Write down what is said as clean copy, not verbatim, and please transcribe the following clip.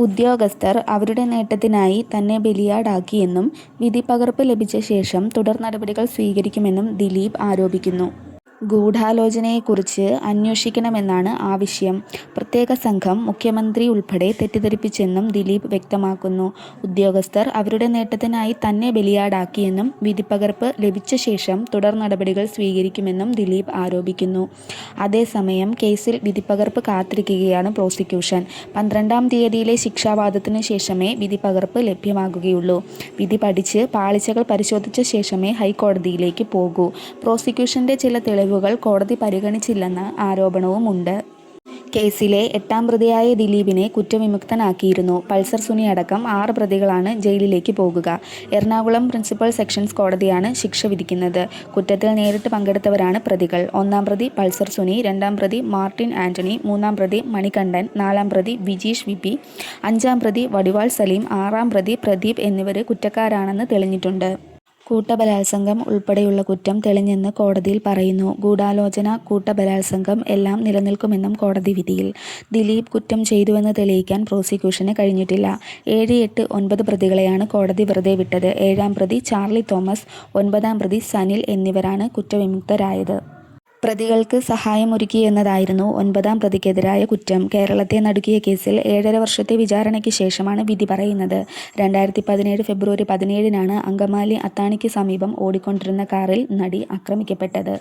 ഉദ്യോഗസ്ഥർ അവരുടെ നേട്ടത്തിനായി തന്നെ ബലിയാടാക്കിയെന്നും വിധിപ്പകർപ്പ് ലഭിച്ച ശേഷം തുടർ നടപടികൾ സ്വീകരിക്കുമെന്നും ദിലീപ് ആരോപിക്കുന്നു. ഗൂഢാലോചനയെക്കുറിച്ച് അന്വേഷിക്കണമെന്നാണ് ആവശ്യം. പ്രത്യേക സംഘം മുഖ്യമന്ത്രി ഉൾപ്പെടെ തെറ്റിദ്ധരിപ്പിച്ചെന്നും ദിലീപ് വ്യക്തമാക്കുന്നു. ഉദ്യോഗസ്ഥർ അവരുടെ നേട്ടത്തിനായി തന്നെ ബലിയാടാക്കിയെന്നും വിധിപ്പകർപ്പ് ലഭിച്ച ശേഷം തുടർ നടപടികൾ സ്വീകരിക്കുമെന്നും ദിലീപ് ആരോപിക്കുന്നു. അതേസമയം കേസിൽ വിധിപ്പകർപ്പ് കാത്തിരിക്കുകയാണ് പ്രോസിക്യൂഷൻ. 12-ാം തീയതിയിലെ ശിക്ഷാവാദത്തിനു ശേഷമേ വിധിപ്പകർപ്പ് ലഭ്യമാകുകയുള്ളൂ. വിധി പഠിച്ച് പാളിച്ചകൾ പരിശോധിച്ച ശേഷമേ ഹൈക്കോടതിയിലേക്ക് പോകൂ. പ്രോസിക്യൂഷന്റെ ചില തെളിവുകൾ കോടതി പരിഗണിച്ചില്ലെന്ന ആരോപണവുമുണ്ട്. കേസിലെ 8-ാം പ്രതിയായ ദിലീപിനെ കുറ്റവിമുക്തനാക്കിയിരുന്നു. പൾസർ സുനി അടക്കം 6 പ്രതികളാണ് ജയിലിലേക്ക് പോകുക. എറണാകുളം പ്രിൻസിപ്പൽ സെഷൻസ് കോടതിയാണ് ശിക്ഷ വിധിക്കുന്നത്. കുറ്റത്തിൽ നേരിട്ട് പങ്കെടുത്തവരാണ് പ്രതികൾ. 1-ാം പ്രതി പൾസർ സുനി, 2-ാം പ്രതി മാർട്ടിൻ ആന്റണി, 3-ാം പ്രതി മണികണ്ഠൻ, 4-ാം പ്രതി വിജീഷ് വിപി, 5-ാം പ്രതി വടിവാൾ സലീം, 6-ാം പ്രതി പ്രദീപ് എന്നിവരെ കുറ്റക്കാരാണെന്ന് തെളിഞ്ഞിട്ടുണ്ട്. കൂട്ടബലാത്സംഗം ഉൾപ്പെടെയുള്ള കുറ്റം തെളിഞ്ഞെന്ന് കോടതിയിൽ പറയുന്നു. ഗൂഢാലോചന, കൂട്ടബലാത്സംഗം എല്ലാം നിലനിൽക്കുമെന്നും കോടതി വിധിയിൽ. ദിലീപ് കുറ്റം ചെയ്തുവെന്ന് തെളിയിക്കാൻ പ്രോസിക്യൂഷന് കഴിഞ്ഞിട്ടില്ല. 7, 8, 9 പ്രതികളെയാണ് കോടതി വെറുതെ വിട്ടത്. 7-ാം പ്രതി ചാർലി തോമസ്, 9-ാം പ്രതി സനിൽ എന്നിവരാണ് കുറ്റവിമുക്തരായത്. പ്രതികൾക്ക് സഹായമൊരുക്കിയെന്നതായിരുന്നു 9-ാം പ്രതിക്കെതിരായ കുറ്റം. കേരളത്തെ നടുക്കിയ കേസിൽ 7.5 വർഷത്തെ വിചാരണയ്ക്ക് ശേഷമാണ് വിധി പറയുന്നത്. 2017 ഫെബ്രുവരി 17-നാണ് അങ്കമാലി അത്താണിക്ക് സമീപം ഓടിക്കൊണ്ടിരുന്ന കാറിൽ നടി ആക്രമിക്കപ്പെട്ടത്.